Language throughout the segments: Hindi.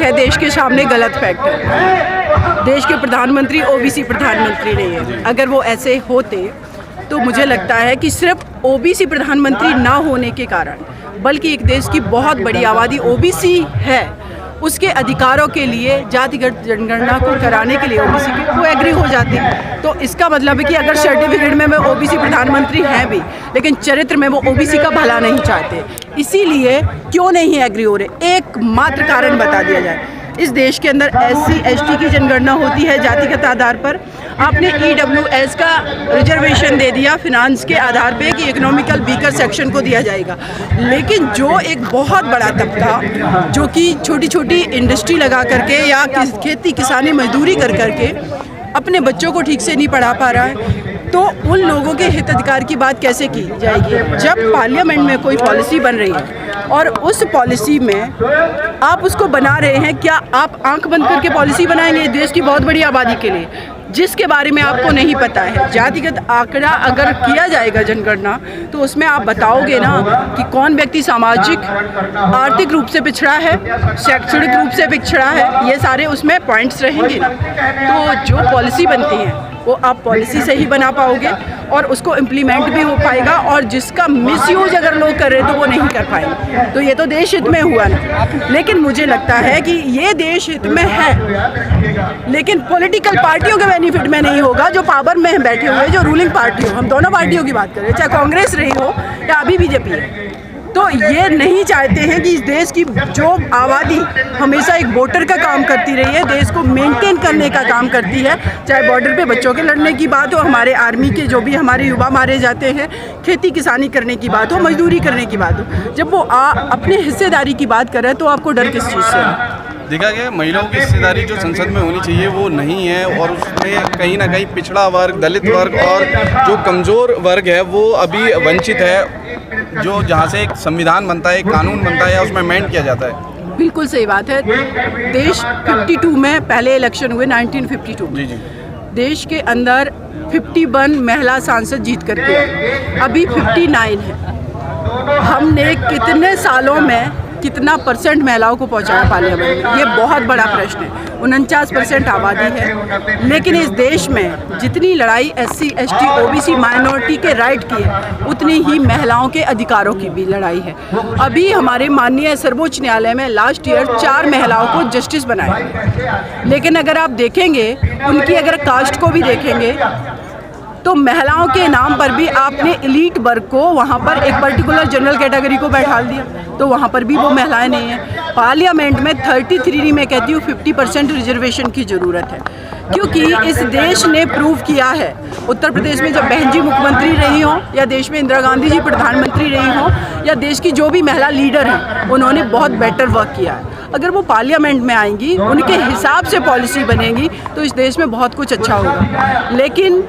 है देश के सामने गलत फैक्ट है। देश के प्रधानमंत्री ओबीसी प्रधानमंत्री नहीं है। अगर वो ऐसे होते तो मुझे लगता है कि सिर्फ ओबीसी प्रधानमंत्री ना होने के कारण, बल्कि एक देश की बहुत बड़ी आबादी ओबीसी है, उसके अधिकारों के लिए जातिगत जनगणना को कराने के लिए ओबीसी के वो एग्री हो जाती है। तो इसका मतलब है कि अगर सर्टिफिकेट में ओबीसी प्रधानमंत्री हैं भी, लेकिन चरित्र में वो ओबीसी का भला नहीं चाहते, इसीलिए क्यों नहीं एग्री हो रहे। एकमात्र कारण बता दिया जाए, इस देश के अंदर SC ST की जनगणना होती है जातिगत आधार पर। आपने EWS का रिजर्वेशन दे दिया फिनांस के आधार पे कि इकोनॉमिकल वीकर सेक्शन को दिया जाएगा, लेकिन जो एक बहुत बड़ा तबका जो कि छोटी छोटी इंडस्ट्री लगा करके या खेती किसानी मजदूरी कर करके अपने बच्चों को ठीक से नहीं पढ़ा पा रहा है, तो उन लोगों के हिताधिकार की बात कैसे की जाएगी। जब पार्लियामेंट में कोई पॉलिसी बन रही है और उस पॉलिसी में आप उसको बना रहे हैं, क्या आप आंख बंद करके पॉलिसी बनाएंगे देश की बहुत बड़ी आबादी के लिए जिसके बारे में आपको नहीं पता है। जातिगत आंकड़ा अगर किया जाएगा जनगणना, तो उसमें आप बताओगे ना कि कौन व्यक्ति सामाजिक आर्थिक रूप से पिछड़ा है, शैक्षणिक रूप से पिछड़ा है, ये सारे उसमें पॉइंट्स रहेंगे ना। तो जो पॉलिसी बनती है वो आप पॉलिसी से ही बना पाओगे और उसको इम्प्लीमेंट भी हो पाएगा, और जिसका मिसयूज अगर लोग कर रहे हैं तो वो नहीं कर पाएंगे। तो ये तो देश हित में हुआ ना, लेकिन मुझे लगता है कि ये देश हित में है, लेकिन पॉलिटिकल पार्टियों के बेनिफिट में नहीं होगा जो पावर में बैठे हुए, जो रूलिंग पार्टी हो। हम दोनों पार्टियों की बात करें, चाहे कांग्रेस रही हो या अभी बीजेपी है, तो ये नहीं चाहते हैं कि इस देश की जो आबादी हमेशा एक वोटर का काम करती रही है, देश को मेंटेन करने का काम करती है, चाहे बॉर्डर पे बच्चों के लड़ने की बात हो, हमारे आर्मी के जो भी हमारे युवा मारे जाते हैं, खेती किसानी करने की बात हो, मजदूरी करने की बात हो, जब वो अपने हिस्सेदारी की बात करें तो आपको डर किस चीज़ से है। देखा गया महिलाओं की हिस्सेदारी जो संसद में होनी चाहिए वो नहीं है, और उसमें कहीं ना कहीं पिछड़ा वर्ग, दलित वर्ग और जो कमज़ोर वर्ग है वो अभी वंचित है। जो जहाँ से एक संविधान बनता है, एक कानून बनता है, उसमें अमेंड किया जाता है। बिल्कुल सही बात है। देश 52 में पहले इलेक्शन हुए 1952 में, जी। देश के अंदर 51 महिला सांसद जीत करके आए, अभी 59 है। हमने कितने सालों में कितना परसेंट महिलाओं को पहुंचाया पार्लियामेंट में, ये बहुत बड़ा प्रश्न है। 49% आबादी है, लेकिन इस देश में जितनी लड़ाई SC ST OBC माइनॉरिटी के राइट की है, उतनी ही महिलाओं के अधिकारों की भी लड़ाई है। अभी हमारे माननीय सर्वोच्च न्यायालय में लास्ट ईयर 4 महिलाओं को जस्टिस बनाया, लेकिन अगर आप देखेंगे उनकी अगर कास्ट को भी देखेंगे तो महिलाओं के नाम पर भी आपने एलीट वर्ग को वहाँ पर एक पर्टिकुलर जनरल कैटेगरी को बैठा दिया, तो वहाँ पर भी वो महिलाएं नहीं हैं। पार्लियामेंट में 33 में कहती हूँ 50% रिजर्वेशन की ज़रूरत है, क्योंकि इस देश ने प्रूव किया है। उत्तर प्रदेश में जब बहन जी मुख्यमंत्री रही हों, या देश में इंदिरा गांधी जी प्रधानमंत्री रही हों, या देश की जो भी महिला लीडर हैं, उन्होंने बहुत बेटर वर्क किया है। अगर वो पार्लियामेंट में आएंगी, उनके हिसाब से पॉलिसी बनेगी, तो इस देश में बहुत कुछ अच्छा होगा। लेकिन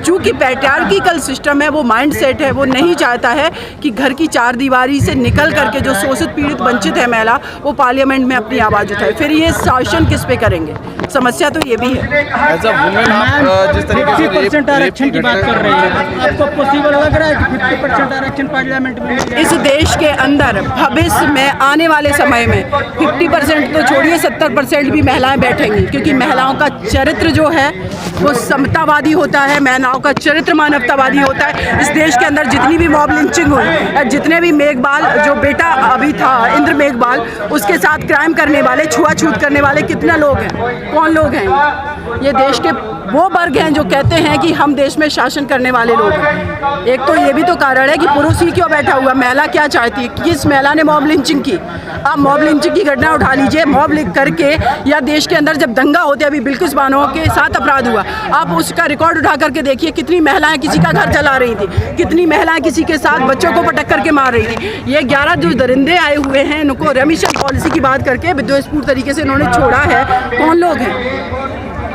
चूँकि पैट्रियार्किकल सिस्टम है, वो माइंड सेट है, वो नहीं चाहता है कि घर की चार दीवारी से निकल करके जो शोषित पीड़ित वंचित है महिला, वो पार्लियामेंट में अपनी आवाज़ उठाए। फिर ये शासन किस पे करेंगे, समस्या तो ये भी है। एज अ वुमेन आप जिस तरीके से 50% आरक्षण की बात कर रही है, आपको पॉसिबल लग रहा है कि 50% आरक्षण पार्लियामेंट में? इस देश के अंदर भविष्य में आने वाले समय में 50% तो छोड़िए 70% भी महिलाएं बैठेंगी, क्योंकि महिलाओं का चरित्र जो है वो समतावादी होता है, महिलाओं का चरित्र मानवतावादी होता है। इस देश के अंदर जितनी भी मॉब लिंचिंग हुई, जितने भी मेघवाल जो बेटा अभी था इंद्र मेघवाल, उसके साथ क्राइम करने वाले, छुआछूत करने वाले कितने लोग हैं, कौन लोग हैं? ये देश के वो वर्ग हैं जो कहते हैं कि हम देश में शासन करने वाले लोग हैं। एक तो ये भी तो कारण है कि पुरुष ही क्यों बैठा हुआ, महिला क्या चाहती है, किस महिला ने मॉब लिंचिंग की। आप मॉब लिंचिंग की घटना उठा लीजिए, मॉब लिंच करके, या देश के अंदर जब दंगा होते अभी बिल्किस बानो के साथ अपराध हुआ, आप उसका रिकॉर्ड उठा करके देखिए, कितनी महिलाएं किसी का घर जला रही थी, कितनी महिलाएं किसी के साथ बच्चों को पटक करके मार रही थी। ये 11 जो दरिंदे आए हुए हैं, इनको रेमिशन पॉलिसी की बात करके विद्वेषपूर्ण तरीके से इन्होंने छोड़ा है। कौन लोग हैं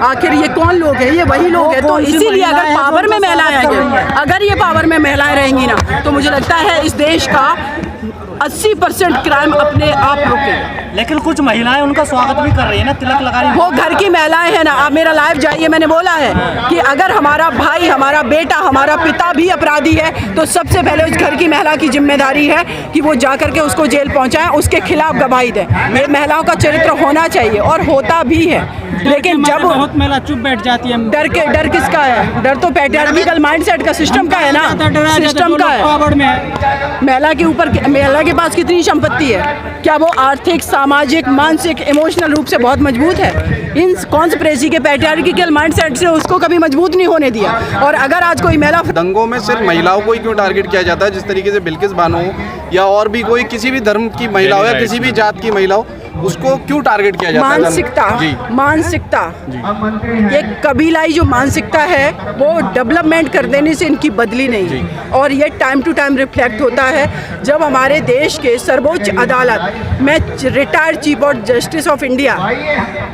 आखिर, ये कौन लोग हैं? ये वही लोग हैं। तो इसीलिए अगर पावर में महिलाएं आएंगी, अगर ये पावर में महिलाएं रहेंगी ना, तो मुझे लगता है इस देश का 80% क्राइम अपने आप रुकेगा। लेकिन कुछ महिलाएं उनका स्वागत भी कर रही है ना, तिलक लगा रही है। वो घर की महिलाएं हैं ना। आप मेरा लाइव जाइए, मैंने बोला है कि अगर हमारा भाई, हमारा बेटा, हमारा पिता भी अपराधी है तो सबसे पहले उस घर की महिला की जिम्मेदारी है कि वो जा करके उसको जेल पहुंचाएं, उसके खिलाफ गवाही दें। ये महिलाओं का चरित्र होना चाहिए और होता भी है। लेकिन जब बहुत महिला चुप बैठ जाती है। डर किसका है? डर तो पैट्रियार्किकल माइंडसेट का, सिस्टम का है ना, सिस्टम का है। महिला के ऊपर, महिला के पास कितनी संपत्ति है? क्या वो आर्थिक, सामाजिक, मानसिक, इमोशनल रूप से बहुत मजबूत है? इन कॉन्स्पिरेसी के पैट्रियार्किकल माइंडसेट से उसको कभी मजबूत नहीं होने दिया। और अगर आज कोई महिला दंगों में सिर्फ महिलाओं को ही क्यों टारगेट किया जाता है? जिस तरीके से बिल्किस बानो या और भी कोई किसी भी धर्म की महिला हो या किसी भी जात की महिला हो, उसको क्यों टारगेट किया जाता है? मानसिकता ये कबीलाई जो मानसिकता है वो डेवलपमेंट कर देने से इनकी बदली नहीं। और ये टाइम टू टाइम रिफ्लेक्ट होता है जब हमारे देश के सर्वोच्च अदालत में retired chief of justice of India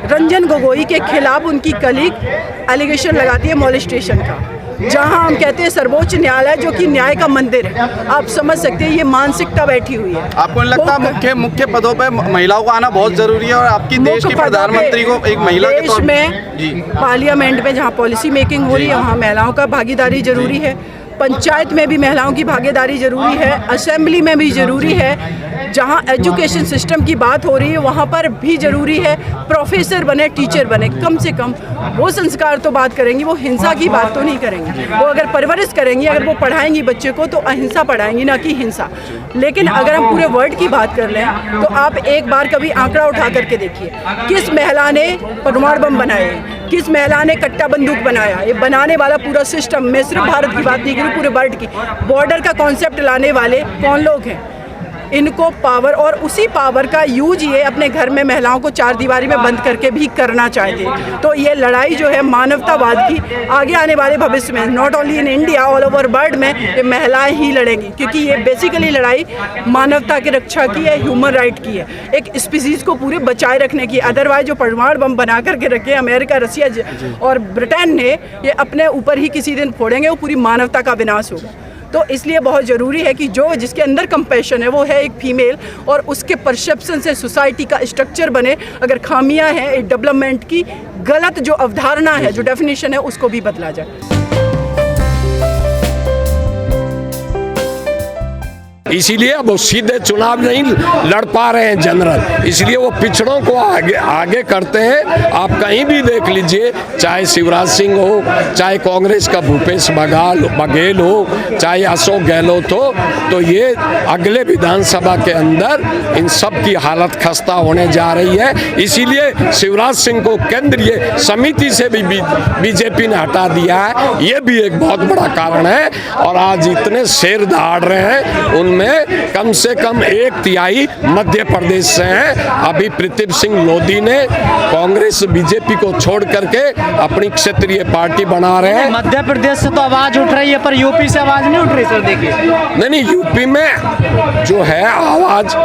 Ranjan Gogoi के खिलाफ उनकी कलीग एलिगेशन लगाती है मोलेस्टेशन का, जहां हम कहते हैं सर्वोच्च न्यायालय जो कि न्याय का मंदिर है। आप समझ सकते हैं ये मानसिकता बैठी हुई है। आपको नहीं लगता मुख्य पदों पे महिलाओं का आना बहुत जरूरी है? और आपकी देश की प्रधानमंत्री को एक महिला के तौर में पार्लियामेंट में जहां पॉलिसी मेकिंग हो रही है वहां महिलाओं का भागीदारी जरूरी है। पंचायत में भी महिलाओं की भागीदारी जरूरी है, असेंबली में भी जरूरी है। जहां एजुकेशन सिस्टम की बात हो रही है वहां पर भी जरूरी है प्रोफेसर बने, टीचर बने। कम से कम वो संस्कार तो बात करेंगी, वो हिंसा की बात तो नहीं करेंगी। वो अगर परवरिश करेंगी, अगर वो पढ़ाएंगी बच्चे को तो अहिंसा पढ़ाएंगी, ना कि हिंसा। लेकिन अगर हम पूरे वर्ल्ड की बात कर लें तो आप एक बार कभी आंकड़ा उठा करके देखिए, किस महिला ने परमाणु बम बनाए, किस महिला ने कट्टा बंदूक बनाया। ये बनाने वाला पूरा सिस्टम, मैं सिर्फ भारत की बात नहीं करूँ, पूरे वर्ल्ड की बॉर्डर का कॉन्सेप्ट लाने वाले कौन लोग हैं? इनको पावर, और उसी पावर का यूज ये अपने घर में महिलाओं को चार दीवारी में बंद करके भी करना चाहते हैं। तो ये लड़ाई जो है मानवतावाद की आगे आने वाले भविष्य में, not only in India, all over world में ये महिलाएं ही लड़ेंगी, क्योंकि ये बेसिकली लड़ाई मानवता की रक्षा की है, ह्यूमन राइट की है, एक स्पीसीज को पूरे बचाए रखने की। अदरवाइज जो परमाणु बम बना करके रखे अमेरिका, रसिया और ब्रिटेन ने, ये अपने ऊपर ही किसी दिन फोड़ेंगे, वो पूरी मानवता का विनाश होगा। तो इसलिए बहुत ज़रूरी है कि जो जिसके अंदर कंपैशन है वो है एक फीमेल, और उसके परसेप्शन से सोसाइटी का स्ट्रक्चर बने। अगर खामियां हैं डेवलपमेंट की, गलत जो अवधारणा है, जो डेफिनेशन है, उसको भी बदला जाए। इसीलिए अब वो सीधे चुनाव नहीं लड़ पा रहे हैं जनरल, इसलिए वो पिछड़ों को आगे करते हैं। आप कहीं भी देख लीजिए, चाहे शिवराज सिंह हो, चाहे कांग्रेस का भूपेश बघेल हो, चाहे अशोक गहलोत हो, तो ये अगले विधानसभा के अंदर इन सब की हालत खस्ता होने जा रही है। इसीलिए शिवराज सिंह को केंद्रीय समिति से भी बीजेपी ने हटा दिया है, ये भी एक बहुत बड़ा कारण है। और आज इतने शेर दहाड़ रहे हैं, उनमें कम से कम 1/3 मध्य प्रदेश से हैं। अभी प्रदीप सिंह लोधी ने कांग्रेस बीजेपी को छोड़ करके अपनी क्षेत्रीय पार्टी बना रहे हैं। मध्य प्रदेश से तो आवाज उठ रही है, पर यूपी से आवाज नहीं उठ रही सर। देखिए नहीं, यूपी में जो है आवाज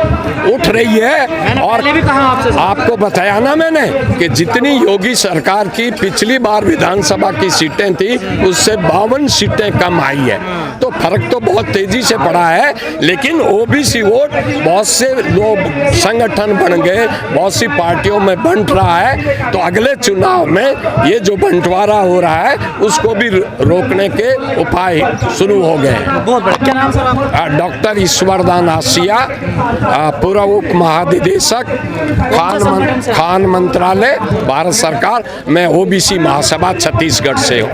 उठ रही है। और भी कहा आपको बताया ना मैंने कि जितनी योगी सरकार की पिछली बार विधानसभा की सीटें थी, उससे 52 सीटें कम आई है। तो फर्क तो बहुत तेजी से पड़ा है। लेकिन ओबीसी वोट बहुत से लोग संगठन बन गए, बहुत सी पार्टियों में बंट रहा है। तो अगले चुनाव में ये जो बंटवारा हो रहा है उसको भी रोकने के उपाय शुरू हो गए हैं। बहुत बड़ा। क्या नाम सर आपका? डॉक्टर ईश्वरदान आसिया, पूर्व उप महानिदेशक खान मंत्रालय, भारत सरकार। मैं ओबीसी महासभा छत्तीसगढ़ से हूँ।